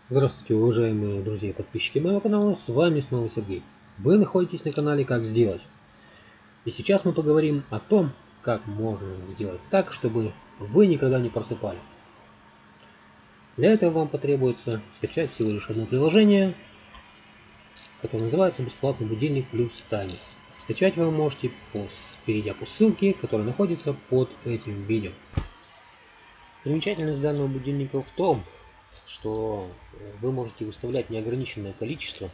Здравствуйте, уважаемые друзья и подписчики моего канала, с вами снова Сергей. Вы находитесь на канале «Как сделать». И сейчас мы поговорим о том, как можно сделать так, чтобы вы никогда не просыпали. Для этого вам потребуется скачать всего лишь одно приложение, которое называется «Бесплатный будильник плюс таймер». Скачать вы можете, перейдя по ссылке, которая находится под этим видео. Примечательность данного будильника в том, что вы можете выставлять неограниченное количество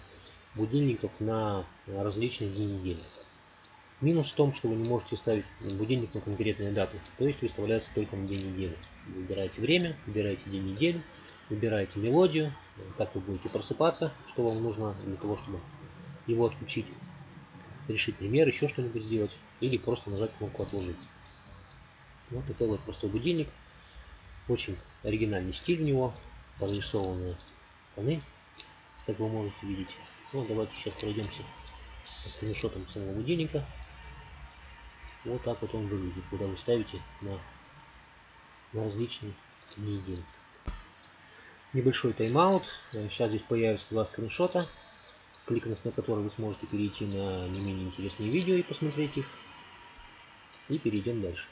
будильников на различные дни недели. Минус в том, что вы не можете ставить будильник на конкретные даты, то есть выставляется только на день недели. Выбираете время, выбираете день недели, выбираете мелодию, как вы будете просыпаться, что вам нужно для того, чтобы его отключить, решить пример, еще что-нибудь сделать, или просто нажать кнопку «Отложить». Вот такой вот простой будильник. Очень оригинальный стиль у него, прорисованная панель, как вы можете видеть. Ну, давайте сейчас пройдемся по скриншотам самого будильника. Вот так вот он выглядит, когда вы ставите на различные дни недели. Небольшой тайм-аут. Сейчас здесь появятся два скриншота, кликнув на которые вы сможете перейти на не менее интересные видео и посмотреть их. И перейдем дальше.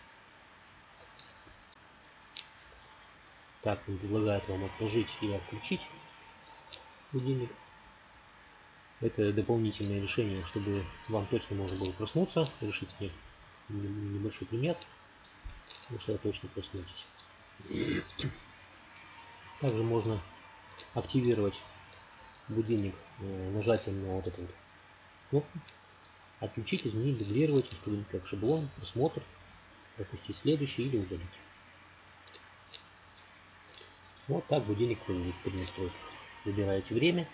Так, он предлагает вам отложить и отключить будильник. Это дополнительное решение, чтобы вам точно можно было проснуться, решить мне небольшой пример, если вы точно проснетесь. Также можно активировать будильник нажатием на вот эту кнопку, отключить, изменить, дублировать, инструмент как шаблон, просмотр, пропустить следующий или удалить. Вот так будильник выглядит при настройках. Выбираете время,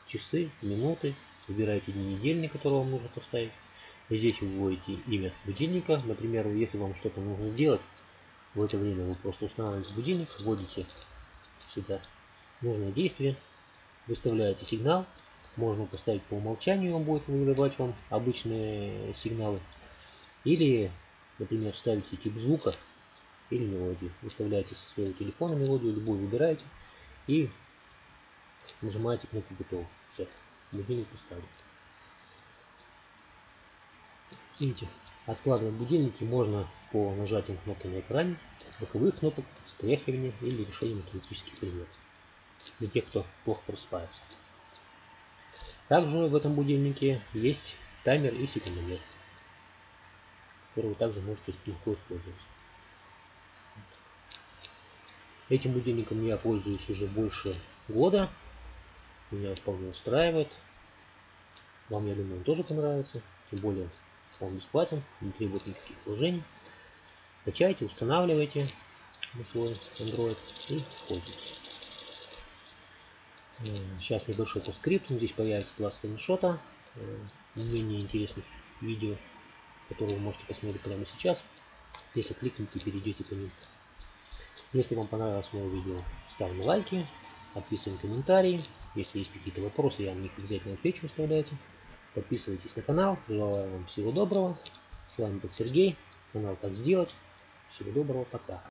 часы, минуты, выбираете день недели, который вам нужно поставить. И здесь вы вводите имя будильника. Например, если вам что-то нужно сделать, в это время вы просто устанавливаете будильник, вводите сюда нужное действие, выставляете сигнал. Можно поставить по умолчанию, он будет выдавать вам обычные сигналы. Или, например, ставите тип звука или мелодию. Выставляете со своего телефона мелодию, любую выбираете и нажимаете кнопку «Готово». Все, будильник поставлен. Видите, откладывать будильники можно по нажатием кнопки на экране, боковых кнопок, стряхивания или решением автоматических примеров. Для тех, кто плохо просыпается. Также в этом будильнике есть таймер и секундомер, который вы также можете легко использовать. Этим будильником я пользуюсь уже больше года. Меня вполне устраивает. Вам, я думаю, он тоже понравится. Тем более он бесплатен, не требует никаких вложений. Качайте, устанавливайте на свой Android и пользуйтесь. Сейчас небольшой постскриптум. Здесь появится два скриншота менее интересных видео, которые вы можете посмотреть прямо сейчас, если кликните и перейдете по ним. Если вам понравилось мое видео, ставим лайки, подписываем комментарии. Если есть какие-то вопросы, я на них обязательно отвечу, оставляйте. Подписывайтесь на канал. Желаю вам всего доброго. С вами был Сергей. Канал «Как сделать». Всего доброго. Пока.